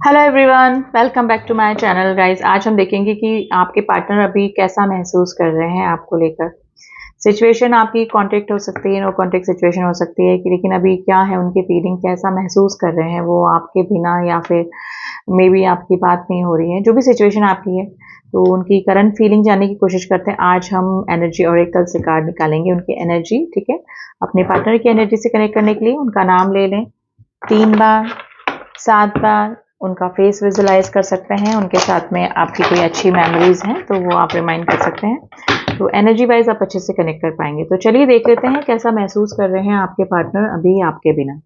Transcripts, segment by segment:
Hello everyone, welcome back to my channel guys. आज हम देखेंगे कि आपके पार्टनर अभी कैसा महसूस कर रहे हैं आपको लेकर। सिचुएशन आपकी कॉन्टेक्ट हो सकती है, नो कॉन्टेक्ट सिचुएशन हो सकती है कि लेकिन अभी क्या है उनकी फीलिंग, कैसा महसूस कर रहे हैं वो आपके बिना, या फिर मे बी आपकी बात नहीं हो रही है। जो भी सिचुएशन आपकी है तो उनकी करंट फीलिंग जानने की कोशिश करते हैं। आज हम एनर्जी ऑरेकल से कार्ड निकालेंगे, उनकी एनर्जी। ठीक है, अपने पार्टनर की एनर्जी से कनेक्ट करने के लिए उनका नाम ले लें 3 बार, 7 बार। उनका फेस विजुलाइज कर सकते हैं, उनके साथ में आपकी कोई अच्छी मेमोरीज हैं तो वो आप रिमाइंड कर सकते हैं, तो एनर्जी वाइज आप अच्छे से कनेक्ट कर पाएंगे। तो चलिए देख लेते हैं कैसा महसूस कर रहे हैं आपके पार्टनर अभी आपके बिना।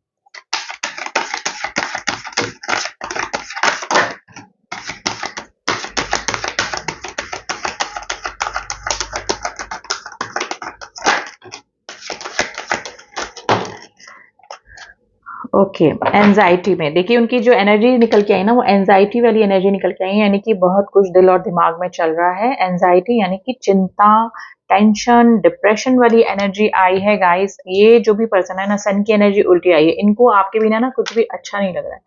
ओके, एंजाइटी में देखिए उनकी जो एनर्जी निकल के आई ना, वो एंजाइटी वाली एनर्जी निकल के आई, यानी कि बहुत कुछ दिल और दिमाग में चल रहा है। एंजाइटी यानी कि चिंता, टेंशन, डिप्रेशन वाली एनर्जी आई है गाइस। ये जो भी पर्सन है ना, सन की एनर्जी उल्टी आई है। इनको आपके बिना ना कुछ भी अच्छा नहीं लग रहा है।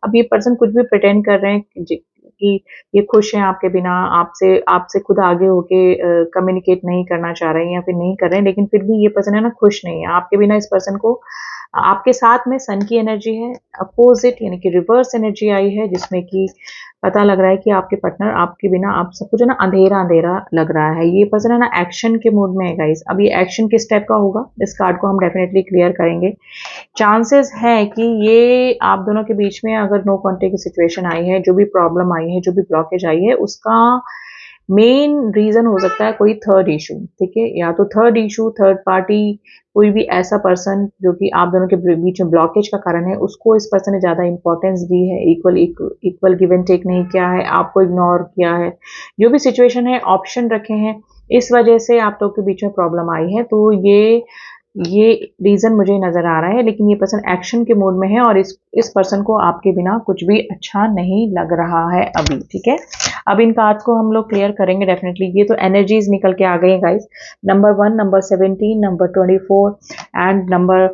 अब ये पर्सन कुछ भी प्रिटेंड कर रहे हैं कि ये खुश हैं आपके बिना, आपसे आपसे खुद आगे होके कम्युनिकेट नहीं करना चाह रहे हैं या फिर नहीं कर रहे हैं, लेकिन फिर भी ये पर्सन है ना खुश नहीं है आपके बिना। इस पर्सन को आपके साथ में सन की एनर्जी है, अपोजिट यानी कि रिवर्स एनर्जी आई है, जिसमें कि पता लग रहा है कि आपके पार्टनर आपके बिना, आप सब कुछ है ना अंधेरा अंधेरा लग रहा है। ये पर्सन है ना एक्शन के मूड में है गाइस। अब ये एक्शन किस टाइप का होगा, इस कार्ड को हम डेफिनेटली क्लियर करेंगे। चांसेस है कि ये आप दोनों के बीच में अगर नो कॉन्टेक्ट की सिचुएशन आई है, जो भी प्रॉब्लम आई है, जो भी ब्लॉकेज आई है, उसका मेन रीजन हो सकता है कोई थर्ड इशू। ठीक है, या तो थर्ड इशू, थर्ड पार्टी, कोई भी ऐसा पर्सन जो कि आप दोनों के बीच में ब्लॉकेज का कारण है, उसको इस पर्सन ने ज्यादा इंपॉर्टेंस दी है, equal equal give and take नहीं किया है, आपको इग्नोर किया है। जो भी सिचुएशन है, ऑप्शन रखे हैं, इस वजह से आप लोग के बीच में प्रॉब्लम आई है। तो ये रीजन मुझे नजर आ रहा है, लेकिन ये पर्सन एक्शन के मोड में है और इस पर्सन को आपके बिना कुछ भी अच्छा नहीं लग रहा है अभी। ठीक है, अब इन कार्ड्स को हम लोग क्लियर करेंगे डेफिनेटली। ये तो एनर्जीज निकल के आ गई हैं guys. Number 1, number 17, number 24 and number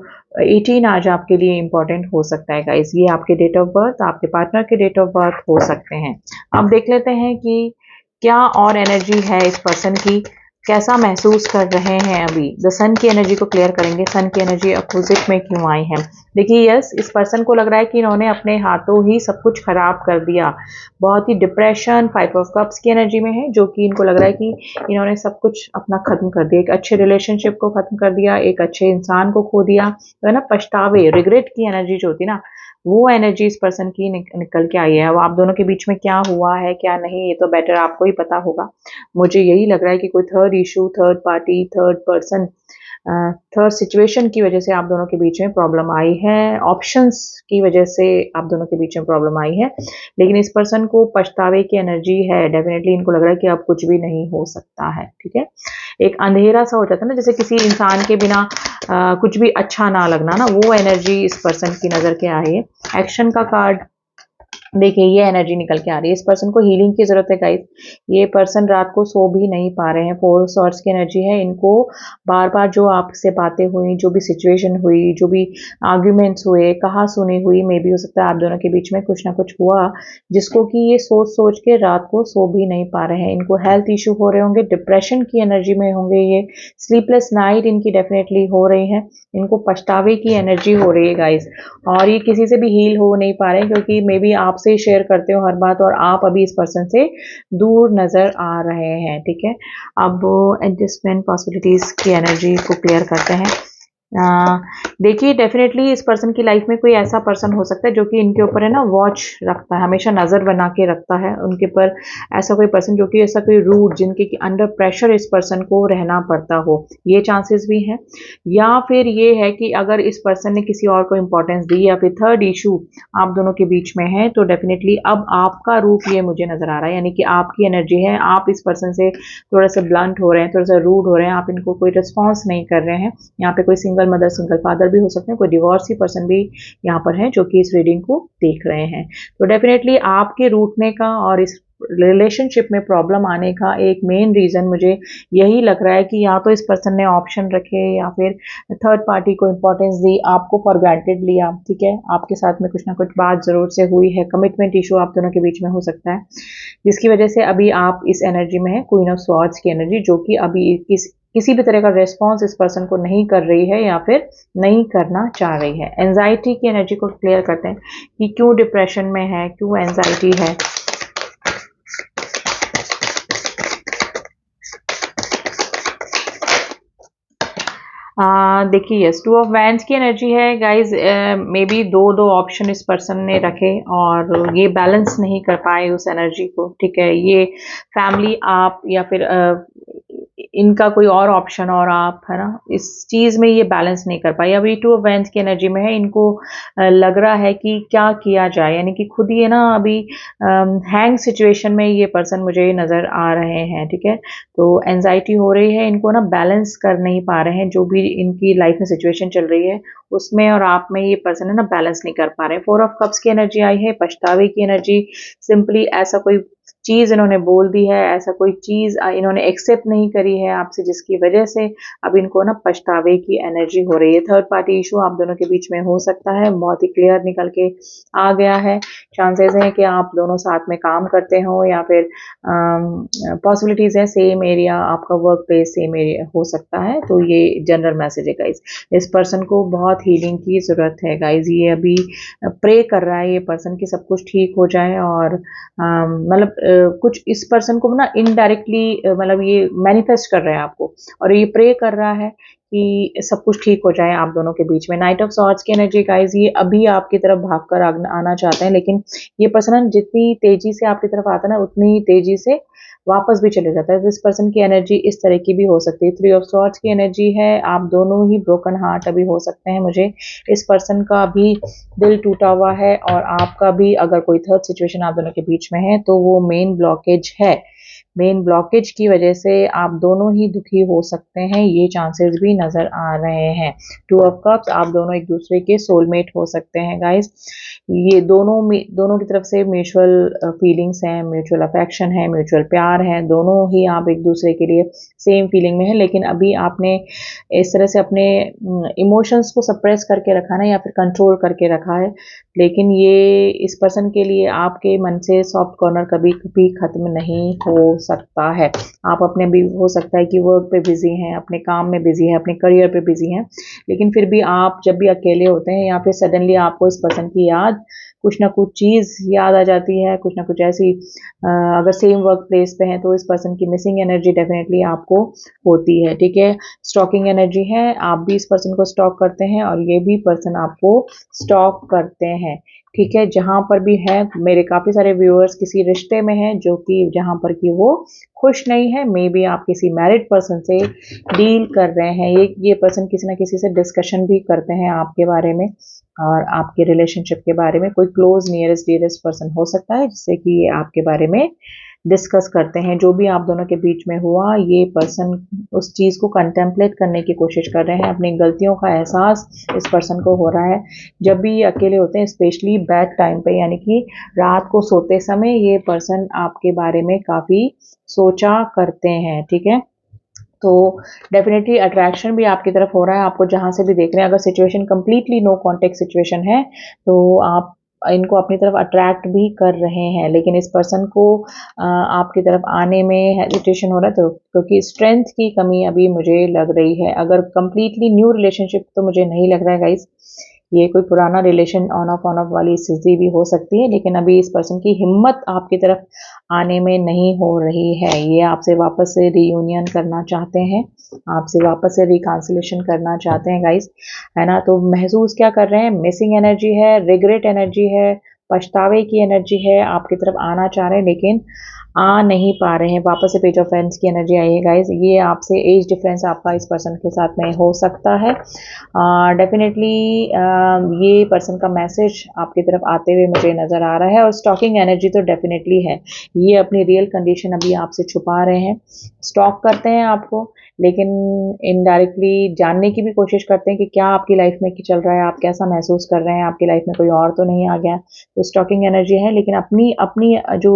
18 आज आपके लिए इंपॉर्टेंट हो सकता है गाइस। ये आपके डेट ऑफ बर्थ, आपके पार्टनर के डेट ऑफ बर्थ हो सकते हैं। अब देख लेते हैं कि क्या और एनर्जी है इस पर्सन की, कैसा महसूस कर रहे हैं अभी। द सन की एनर्जी को क्लियर करेंगे। सन की एनर्जी अपोजिट में क्यों आई है। देखिए यस, इस पर्सन को लग रहा है कि इन्होंने अपने हाथों ही सब कुछ खराब कर दिया। बहुत ही डिप्रेशन, 5 ऑफ कप्स की एनर्जी में है, जो कि इनको लग रहा है कि इन्होंने सब कुछ अपना खत्म कर दिया। एक अच्छे रिलेशनशिप को खत्म कर दिया, एक अच्छे इंसान को खो दिया, तो है ना पछतावे, रिग्रेट की एनर्जी जो होती है ना, वो एनर्जी इस पर्सन की निकल के आई है। अब आप दोनों के बीच में क्या हुआ है क्या नहीं, ये तो बेटर आपको ही पता होगा। मुझे यही लग रहा है कि कोई third issue, third party, third person, third situation की वजह से आप दोनों के बीच में प्रॉब्लम आई है। ऑप्शंस की वजह से आप दोनों के बीच में प्रॉब्लम आई है, लेकिन इस पर्सन को पछतावे की एनर्जी है। डेफिनेटली इनको लग रहा है कि अब कुछ भी नहीं हो सकता है। ठीक है, एक अंधेरा सा हो जाता है ना, जैसे किसी इंसान के बिना कुछ भी अच्छा ना लगना ना, वो एनर्जी इस पर्सन की नजर के आई है। एक्शन का कार्ड देखिए, ये एनर्जी निकल के आ रही है। इस पर्सन को हीलिंग की जरूरत है गाइस। ये पर्सन रात को सो भी नहीं पा रहे हैं। 4 ऑफ सॉर्ड्स की एनर्जी है। इनको बार बार जो आपसे बातें हुई, जो भी सिचुएशन हुई, जो भी आर्ग्यूमेंट्स हुए, कहा सुनी हुई, मे भी हो सकता है आप दोनों के बीच में कुछ ना कुछ हुआ, जिसको कि ये सोच सोच के रात को सो भी नहीं पा रहे हैं। इनको हेल्थ इशू हो रहे होंगे, डिप्रेशन की एनर्जी में होंगे, ये स्लीपलेस नाइट इनकी डेफिनेटली हो रही है। इनको पछतावे की एनर्जी हो रही है गाइस, और ये किसी से भी हील हो नहीं पा रहे हैं, क्योंकि मे बी आपसे शेयर करते हो हर बात और आप अभी इस पर्सन से दूर नजर आ रहे हैं। ठीक है, अब एडजस्टमेंट पॉसिबिलिटीज की एनर्जी को क्लियर करते हैं। देखिए डेफिनेटली इस पर्सन की लाइफ में कोई ऐसा पर्सन हो सकता है जो कि इनके ऊपर है ना वॉच रखता है, हमेशा नजर बना के रखता है उनके ऊपर। ऐसा कोई पर्सन जो कि ऐसा कोई रूट, जिनके कि अंडर प्रेशर इस पर्सन को रहना पड़ता हो, ये चांसेस भी हैं। या फिर ये है कि अगर इस पर्सन ने किसी और को इंपॉर्टेंस दी, या फिर थर्ड इशू आप दोनों के बीच में है, तो डेफिनेटली अब आपका रूप ये मुझे नजर आ रहा है, यानी कि आपकी एनर्जी है। आप इस पर्सन से थोड़ा सा ब्लंट हो रहे हैं, थोड़ा सा रूड हो रहे हैं, आप इनको कोई रिस्पॉन्स नहीं कर रहे हैं। यहाँ पे कोई सिंगल मदर, सिंगल फादर भी हो सकते हैं, कोई डिवोर्सी पर्सन भी यहाँ पर है जो कि इस रीडिंग को देख रहे हैं। तो डेफिनेटली आपके रूठने का और इस रिलेशनशिप में प्रॉब्लम आने का एक मेन रीज़न मुझे यही लग रहा है कि या तो इस पर्सन ने ऑप्शन रखे या फिर थर्ड पार्टी को इम्पोर्टेंस दी, आपको फॉर ग्रांटेड लिया, ठीक है, आपके साथ में कुछ ना कुछ बात ज़रूर से हुई है, कमिटमेंट इशू आप दोनों के बीच में हो सकता है, जिसकी वजह से अभी आप इस एनर्जी में है, क्वीन ऑफ स्वॉर्ड्स की एनर्जी, जो कि अभी किसी भी तरह का रिस्पॉन्स इस पर्सन को नहीं कर रही है या फिर नहीं करना चाह रही है। एंजाइटी की एनर्जी को क्लियर करते हैं कि क्यों डिप्रेशन में है, क्यों एंजाइटी है। देखिए यस, टू ऑफ वैंड्स की एनर्जी है गाइज। मे बी दो दो ऑप्शन इस पर्सन ने रखे और ये बैलेंस नहीं कर पाए उस एनर्जी को, ठीक है, ये फैमिली आप या फिर इनका कोई और ऑप्शन और आप, है ना, इस चीज़ में ये बैलेंस नहीं कर पाई। अभी टू ऑफ वैंड्स की एनर्जी में है, इनको लग रहा है कि क्या किया जाए, यानी कि खुद ये ना अभी हैंग सिचुएशन में ये पर्सन मुझे नज़र आ रहे हैं, ठीक है, तो एंजाइटी हो रही है, इनको ना बैलेंस कर नहीं पा रहे हैं, जो भी इनकी लाइफ में सिचुएशन चल रही है उसमें और आप में ये पर्सन है ना बैलेंस नहीं कर पा रहे हैं। 4 ऑफ कप्स की एनर्जी आई है, पछतावे की एनर्जी, सिंपली ऐसा कोई चीज़ इन्होंने बोल दी है, ऐसा कोई चीज़ इन्होंने एक्सेप्ट नहीं करी है आपसे, जिसकी वजह से अब इनको ना पछतावे की एनर्जी हो रही है। थर्ड पार्टी इशू आप दोनों के बीच में हो सकता है, बहुत ही क्लियर निकल के आ गया है। चांसेस हैं कि आप दोनों साथ में काम करते हो या फिर पॉसिबिलिटीज़ है सेम एरिया, आपका वर्क प्लेस सेम एरिया हो सकता है, तो ये जनरल मैसेज है गाइज। इस पर्सन को बहुत हीलिंग की ज़रूरत है गाइज, ये अभी प्रे कर रहा है ये पर्सन कि सब कुछ ठीक हो जाए और मतलब कुछ इस पर्सन को ना इनडायरेक्टली मतलब ये मैनिफेस्ट कर रहा है आपको और ये प्रे कर रहा है कि सब कुछ ठीक हो जाए आप दोनों के बीच में। नाइट ऑफ सॉर्ड्स की एनर्जी गाइज, ये अभी आपकी तरफ भागकर आना चाहते हैं, लेकिन ये पर्सन जितनी तेजी से आपकी तरफ आता है ना उतनी तेजी से वापस भी चले जाता है। तो इस पर्सन की एनर्जी इस तरह की भी हो सकती है। 3 ऑफ सॉर्ड्स की एनर्जी है, आप दोनों ही ब्रोकन हार्ट अभी हो सकते हैं। मुझे इस पर्सन का भी दिल टूटा हुआ है और आपका भी अगर कोई थर्ड सिचुएशन आप दोनों के बीच में है तो वो मेन ब्लॉकेज है। मेन ब्लॉकेज की वजह से आप दोनों ही दुखी हो सकते हैं, ये चांसेस भी नज़र आ रहे हैं। 2 ऑफ कप्स, आप दोनों एक दूसरे के सोलमेट हो सकते हैं गाइस। ये दोनों की तरफ से म्यूचुअल फीलिंग्स हैं, म्यूचुअल अफेक्शन है, म्यूचुअल प्यार है, दोनों ही आप एक दूसरे के लिए सेम फीलिंग में है, लेकिन अभी आपने इस तरह से अपने इमोशंस को सप्रेस करके रखा ना या फिर कंट्रोल करके रखा है, लेकिन ये इस पर्सन के लिए आपके मन से सॉफ्ट कॉर्नर कभी कभी खत्म नहीं हो सकता है। आप अपने भी हो सकता है कि वर्क पे बिजी हैं, अपने काम में बिजी हैं, अपने करियर पे बिजी हैं, लेकिन फिर भी आप जब भी अकेले होते हैं या फिर सडनली आपको इस पर्सन की याद कुछ ना कुछ चीज़ याद आ जाती है, कुछ ना कुछ ऐसी अगर सेम वर्क प्लेस पे हैं तो इस पर्सन की मिसिंग एनर्जी डेफिनेटली आपको होती है, ठीक है। स्टॉकिंग एनर्जी है, आप भी इस पर्सन को स्टॉक करते हैं और ये भी पर्सन आपको स्टॉक करते हैं, ठीक है। जहाँ पर भी है, मेरे काफ़ी सारे व्यूअर्स किसी रिश्ते में हैं जो कि जहाँ पर कि वो खुश नहीं है, मे बी आप किसी मैरिड पर्सन से डील कर रहे हैं, ये पर्सन किसी ना किसी से डिस्कशन भी करते हैं आपके बारे में और आपके रिलेशनशिप के बारे में। कोई क्लोज नियरेस्ट डियरेस्ट पर्सन हो सकता है जिससे कि ये आपके बारे में डिस्कस करते हैं। जो भी आप दोनों के बीच में हुआ, ये पर्सन उस चीज़ को कंटेम्पलेट करने की कोशिश कर रहे हैं, अपनी गलतियों का एहसास इस पर्सन को हो रहा है। जब भी ये अकेले होते हैं, स्पेशली बैड टाइम पे, यानी कि रात को सोते समय, ये पर्सन आपके बारे में काफ़ी सोचा करते हैं, ठीक है। तो डेफिनेटली अट्रैक्शन भी आपकी तरफ हो रहा है, आपको जहाँ से भी देख रहे हैं। अगर situation completely no contact situation है तो आप इनको अपनी तरफ अट्रैक्ट भी कर रहे हैं, लेकिन इस पर्सन को आपकी तरफ आने में हेजिटेशन हो रहा है, तो क्योंकि स्ट्रेंथ की कमी अभी मुझे लग रही है। अगर कंप्लीटली न्यू रिलेशनशिप तो मुझे नहीं लग रहा है गाइस, ये कोई पुराना रिलेशन ऑन ऑफ वाली स्थिति भी हो सकती है, लेकिन अभी इस पर्सन की हिम्मत आपकी तरफ आने में नहीं हो रही है। ये आपसे वापस से रीयूनियन करना चाहते हैं, आपसे वापस से रिकांसिलेशन करना चाहते हैं गाइस, है ना। तो महसूस क्या कर रहे हैं, मिसिंग एनर्जी है, रिग्रेट एनर्जी है, पछतावे की एनर्जी है, आपकी तरफ आना चाह रहे हैं लेकिन आ नहीं पा रहे हैं। वापस से पेज ऑफ पेंस की एनर्जी आई है गाइस, ये आपसे एज डिफरेंस आपका इस पर्सन के साथ में हो सकता है। डेफिनेटली ये पर्सन का मैसेज आपकी तरफ आते हुए मुझे नज़र आ रहा है। और स्टॉकिंग एनर्जी तो डेफिनेटली है, ये अपनी रियल कंडीशन अभी आपसे छुपा रहे हैं, स्टॉक करते हैं आपको, लेकिन इनडायरेक्टली जानने की भी कोशिश करते हैं कि क्या आपकी लाइफ में चल रहा है, आप कैसा महसूस कर रहे हैं, आपकी लाइफ में कोई और तो नहीं आ गया। तो स्टॉकिंग एनर्जी है, लेकिन अपनी अपनी जो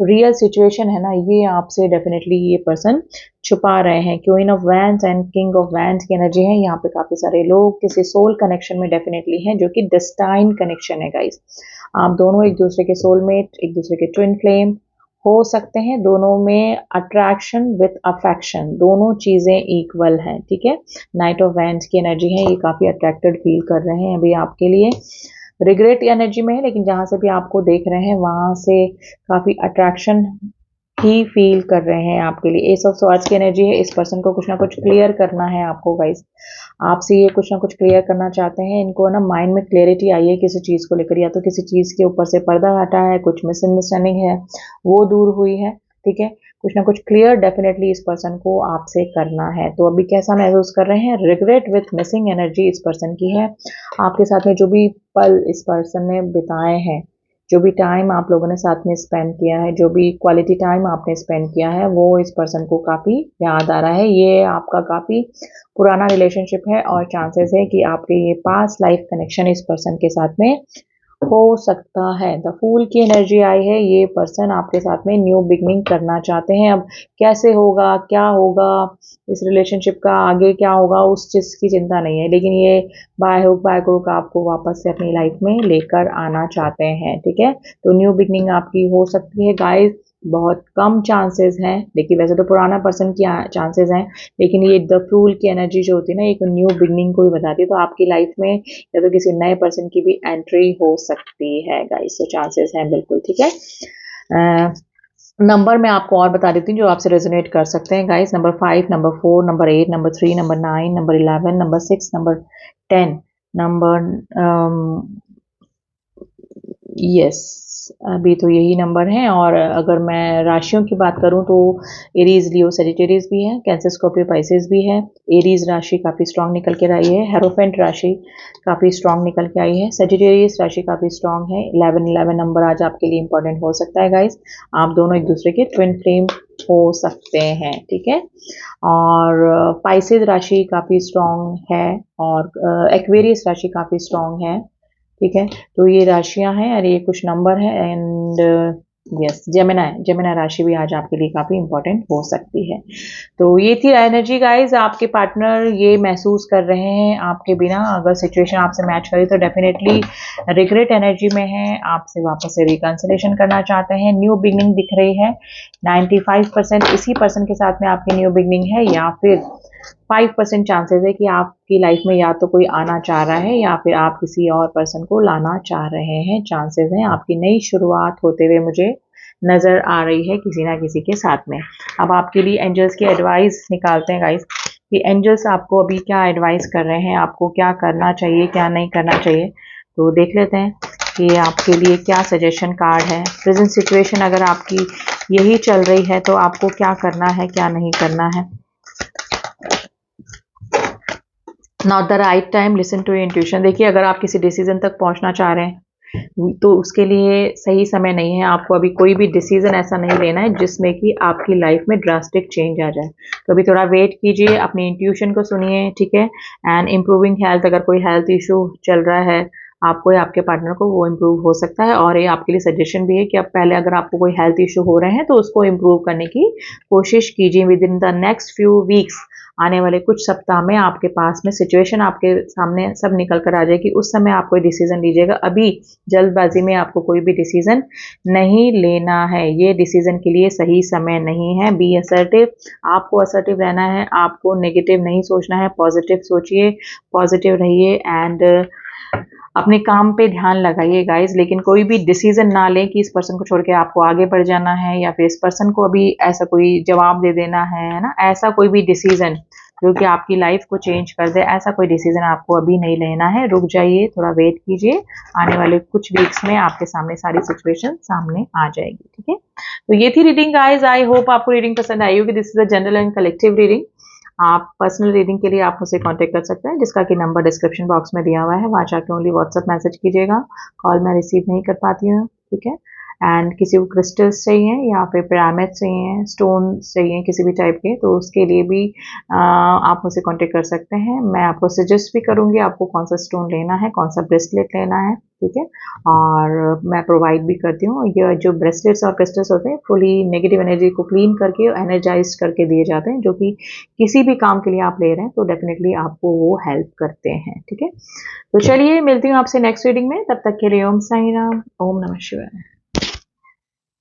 रियल सिचुएशन है ना, ये आपसे डेफिनेटली ये पर्सन छुपा रहे हैं। Queen of wands and king of wands की एनर्जी है। यहाँ पे काफी सारे लोग किसी सोल कनेक्शन में डेफिनेटली हैं, जो कि डेस्टाइन कनेक्शन है गाइस। आप दोनों एक दूसरे के सोलमेट, एक दूसरे के ट्विन फ्लेम हो सकते हैं। दोनों में अट्रैक्शन विथ अफेक्शन, दोनों चीजें इक्वल हैं, ठीक है। नाइट ऑफ वैंड्स की एनर्जी है, ये काफी अट्रैक्टेड फील कर रहे हैं अभी आपके लिए। रिग्रेट एनर्जी में है, लेकिन जहां से भी आपको देख रहे हैं वहां से काफी अट्रैक्शन ही फील कर रहे हैं आपके लिए। एस ऑफ स्वॉर्ड्स की एनर्जी है। इस पर्सन को कुछ ना कुछ क्लियर करना है आपको गाइस, आपसे ये कुछ ना कुछ क्लियर करना चाहते हैं। इनको ना माइंड में क्लियरिटी आई है किसी चीज को लेकर, या तो किसी चीज के ऊपर से पर्दा हटा है, कुछ मिसअंडरस्टैंडिंग है वो दूर हुई है, ठीक है। कुछ ना कुछ क्लियर डेफिनेटली इस पर्सन को आपसे करना है। तो अभी कैसा महसूस कर रहे हैं? रिग्रेट विथ मिसिंग एनर्जी इस पर्सन की है। आपके साथ में जो भी पल इस पर्सन ने बिताए हैं, जो भी टाइम आप लोगों ने साथ में स्पेंड किया है, जो भी क्वालिटी टाइम आपने स्पेंड किया है, वो इस पर्सन को काफ़ी याद आ रहा है। ये आपका काफ़ी पुराना रिलेशनशिप है और चांसेस है कि आपके ये पास लाइफ कनेक्शन इस पर्सन के साथ में हो सकता है। द फूल की एनर्जी आई है। ये पर्सन आपके साथ में न्यू बिगनिंग करना चाहते हैं। अब कैसे होगा, क्या होगा, इस रिलेशनशिप का आगे क्या होगा, उस चीज़ की चिंता नहीं है, लेकिन ये बाय हुक बाय क्रुक आपको वापस से अपनी लाइफ में लेकर आना चाहते हैं, ठीक है। तो न्यू बिगनिंग आपकी हो सकती है गाइस। बहुत कम चांसेस हैं, देखिए वैसे तो पुराना पर्सन की चांसेस हैं, लेकिन ये द फूल की एनर्जी जो होती है ना, एक न्यू बिगनिंग को ही बताती है। तो आपकी लाइफ में या तो किसी नए पर्सन की भी एंट्री हो सकती है गाइस, तो चांसेस हैं बिल्कुल, ठीक है। नंबर मैं आपको और बता देती हूँ जो आपसे रेजोनेट कर सकते हैं guys. Number 5, number 4, number 8, number 3, number 9, number 11, number 6, number 10, number yes, अभी तो यही नंबर हैं। और अगर मैं राशियों की बात करूं तो एरीज, लियो, सेजिटेरियस भी है, कैंसर, स्कॉर्पियो, पाइसेस भी है। एरीज राशि काफ़ी स्ट्रांग निकल के आई है। हेरोफेंट राशि काफ़ी स्ट्रांग निकल के आई है। सेजिटेरियस राशि काफ़ी स्ट्रांग है। 11 नंबर आज आपके लिए इंपॉर्टेंट हो सकता है गाइस। आप दोनों एक दूसरे के ट्विन फ्लेम हो सकते हैं, ठीक है। और पाइसेस राशि काफ़ी स्ट्रांग है, और एक्वेरियस राशि काफ़ी स्ट्रांग है, ठीक है। तो ये राशियां हैं और ये कुछ नंबर है। एंड यस, जेमिना राशि भी आज आपके लिए काफ़ी इंपॉर्टेंट हो सकती है। तो ये थी एनर्जी गाइज। आपके पार्टनर ये महसूस कर रहे हैं आपके बिना, अगर सिचुएशन आपसे मैच करे तो डेफिनेटली रिग्रेट एनर्जी में है, आपसे वापस से रिकंसिलेशन करना चाहते हैं। न्यू बिगनिंग दिख रही है। 95% इसी पर्सन के साथ में आपकी न्यू बिगनिंग है, या फिर 5% चांसेस है कि आपकी लाइफ में या तो कोई आना चाह रहा है या फिर आप किसी और पर्सन को लाना चाह रहे हैं। चांसेस हैं आपकी नई शुरुआत होते हुए मुझे नज़र आ रही है किसी ना किसी के साथ में। अब आपके लिए एंजल्स की एडवाइस निकालते हैं गाइस कि एंजल्स आपको अभी क्या एडवाइस कर रहे हैं, आपको क्या करना चाहिए, क्या नहीं करना चाहिए। तो देख लेते हैं कि आपके लिए क्या सजेशन कार्ड है। प्रेजेंट सिचुएशन अगर आपकी यही चल रही है तो आपको क्या करना है, क्या नहीं करना है। Not the right time, listen to intuition. देखिए अगर आप किसी डिसीजन तक पहुंचना चाह रहे हैं तो उसके लिए सही समय नहीं है। आपको अभी कोई भी डिसीजन ऐसा नहीं लेना है जिसमें कि आपकी लाइफ में ड्रास्टिक चेंज आ जाए। तो अभी थोड़ा वेट कीजिए, अपनी इंट्यूशन को सुनिए, ठीक है। एंड इम्प्रूविंग हेल्थ, अगर कोई हेल्थ इशू चल रहा है आपको या आपके पार्टनर को, वो इम्प्रूव हो सकता है। और ये आपके लिए सजेशन भी है कि अब पहले अगर आपको कोई हेल्थ इशू हो रहे हैं तो उसको इम्प्रूव करने की कोशिश कीजिए। With in the next few weeks, आने वाले कुछ सप्ताह में आपके पास में सिचुएशन आपके सामने सब निकल कर आ जाएगी। उस समय आप कोई डिसीजन लीजिएगा। अभी जल्दबाजी में आपको कोई भी डिसीजन नहीं लेना है, ये डिसीजन के लिए सही समय नहीं है। बी असर्टिव, आपको असर्टिव रहना है, आपको नेगेटिव नहीं सोचना है, पॉजिटिव सोचिए, पॉजिटिव रहिए एंड अपने काम पे ध्यान लगाइए गाइज। लेकिन कोई भी डिसीजन ना लें कि इस पर्सन को छोड़ के आपको आगे बढ़ जाना है या फिर इस पर्सन को अभी ऐसा कोई जवाब दे देना है ना। ऐसा कोई भी डिसीजन जो कि आपकी लाइफ को चेंज कर दे, ऐसा कोई डिसीजन आपको अभी नहीं लेना है। रुक जाइए, थोड़ा वेट कीजिए, आने वाले कुछ वीक्स में आपके सामने सारी सिचुएशन सामने आ जाएगी, ठीक है। तो ये थी रीडिंग गाइज। आई होप आपको रीडिंग पसंद आई होगी। This is a general and collective reading. आप पर्सनल रीडिंग के लिए आप मुझसे कांटेक्ट कर सकते हैं, जिसका कि नंबर डिस्क्रिप्शन बॉक्स में दिया हुआ है। वहाँ जाके ओनली व्हाट्सएप मैसेज कीजिएगा, कॉल मैं रिसीव नहीं कर पाती हूँ, ठीक है। एंड किसी को क्रिस्टल्स चाहिए या फिर पिरामिड चाहिए, स्टोन चाहिए किसी भी टाइप के, तो उसके लिए भी आप मुझसे कांटेक्ट कर सकते हैं। मैं आपको सजेस्ट भी करूँगी आपको कौन सा स्टोन लेना है, कौन सा ब्रेसलेट लेना है, ठीक है। और मैं प्रोवाइड भी करती हूँ। ये जो ब्रेसलेट्स और क्रिस्टल्स होते हैं फुली नेगेटिव एनर्जी को क्लीन करके एनर्जाइज करके दिए जाते हैं, जो कि किसी भी काम के लिए आप ले रहे हैं तो डेफिनेटली आपको वो हेल्प करते हैं, ठीक है। तो चलिए मिलती हूँ आपसे नेक्स्ट रीडिंग में, तब तक के लिए ओम साई राम, ओम नमः शिवाय।